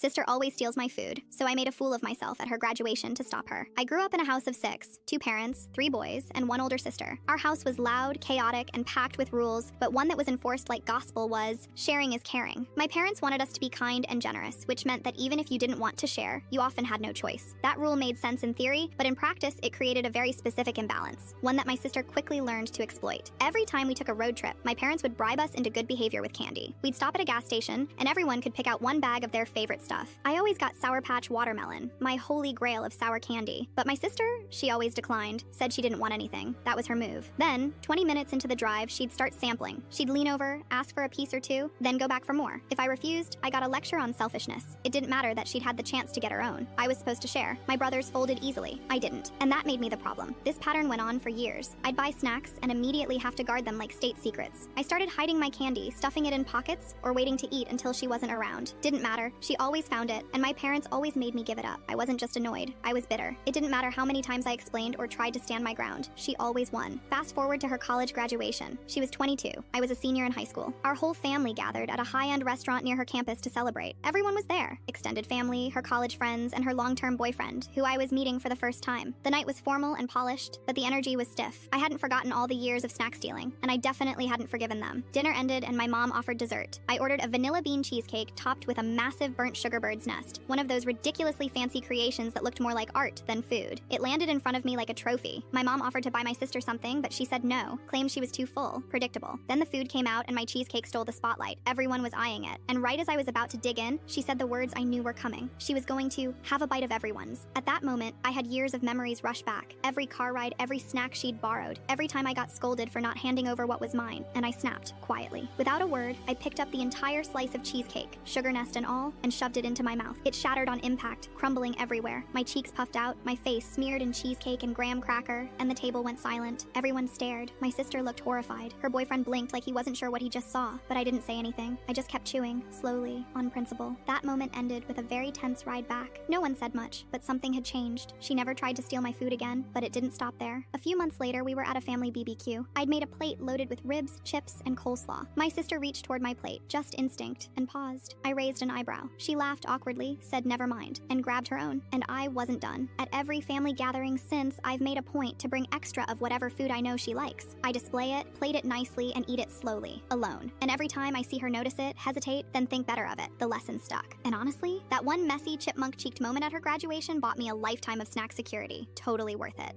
Sister always steals my food, so I made a fool of myself at her graduation to stop her. I grew up in a house of 6, 2 parents, 3 boys, and 1 older sister. Our house was loud, chaotic, and packed with rules, but one that was enforced like gospel was, sharing is caring. My parents wanted us to be kind and generous, which meant that even if you didn't want to share, you often had no choice. That rule made sense in theory, but in practice, it created a very specific imbalance, one that my sister quickly learned to exploit. Every time we took a road trip, my parents would bribe us into good behavior with candy. We'd stop at a gas station, and everyone could pick out one bag of their favorite stuff. I always got Sour Patch Watermelon, my holy grail of sour candy. But my sister, she always declined, said she didn't want anything. That was her move. Then, 20 minutes into the drive, she'd start sampling. She'd lean over, ask for a piece or two, then go back for more. If I refused, I got a lecture on selfishness. It didn't matter that she'd had the chance to get her own. I was supposed to share. My brothers folded easily. I didn't. And that made me the problem. This pattern went on for years. I'd buy snacks and immediately have to guard them like state secrets. I started hiding my candy, stuffing it in pockets, or waiting to eat until she wasn't around. Didn't matter. She always found it, and my parents always made me give it up. I wasn't just annoyed. I was bitter. It didn't matter how many times I explained or tried to stand my ground. She always won. Fast forward to her college graduation. She was 22. I was a senior in high school. Our whole family gathered at a high-end restaurant near her campus to celebrate. Everyone was there. Extended family, her college friends, and her long-term boyfriend, who I was meeting for the first time. The night was formal and polished, but the energy was stiff. I hadn't forgotten all the years of snack stealing, and I definitely hadn't forgiven them. Dinner ended and my mom offered dessert. I ordered a vanilla bean cheesecake topped with a massive burnt sugar bird's nest, one of those ridiculously fancy creations that looked more like art than food. It landed in front of me like a trophy. My mom offered to buy my sister something, but she said no, claimed she was too full. Predictable. Then the food came out and my cheesecake stole the spotlight. Everyone was eyeing it. And right as I was about to dig in, she said the words I knew were coming. She was going to have a bite of everyone's. At that moment, I had years of memories rush back. Every car ride, every snack she'd borrowed. Every time I got scolded for not handing over what was mine. And I snapped, quietly. Without a word, I picked up the entire slice of cheesecake, sugar nest and all, and shoved it into my mouth. It shattered on impact, crumbling everywhere. My cheeks puffed out, my face smeared in cheesecake and graham cracker, and the table went silent. Everyone stared. My sister looked horrified. Her boyfriend blinked like he wasn't sure what he just saw, but I didn't say anything. I just kept chewing, slowly, on principle. That moment ended with a very tense ride back. No one said much, but something had changed. She never tried to steal my food again, but it didn't stop there. A few months later, we were at a family BBQ. I'd made a plate loaded with ribs, chips, and coleslaw. My sister reached toward my plate, just instinct, and paused. I raised an eyebrow. She laughed awkwardly, said never mind, and grabbed her own. And I wasn't done. At every family gathering since, I've made a point to bring extra of whatever food I know she likes. I display it, plate it nicely, and eat it slowly, alone. And every time I see her notice it, hesitate, then think better of it. The lesson stuck. And honestly, that one messy, chipmunk-cheeked moment at her graduation bought me a lifetime of snack security. Totally worth it.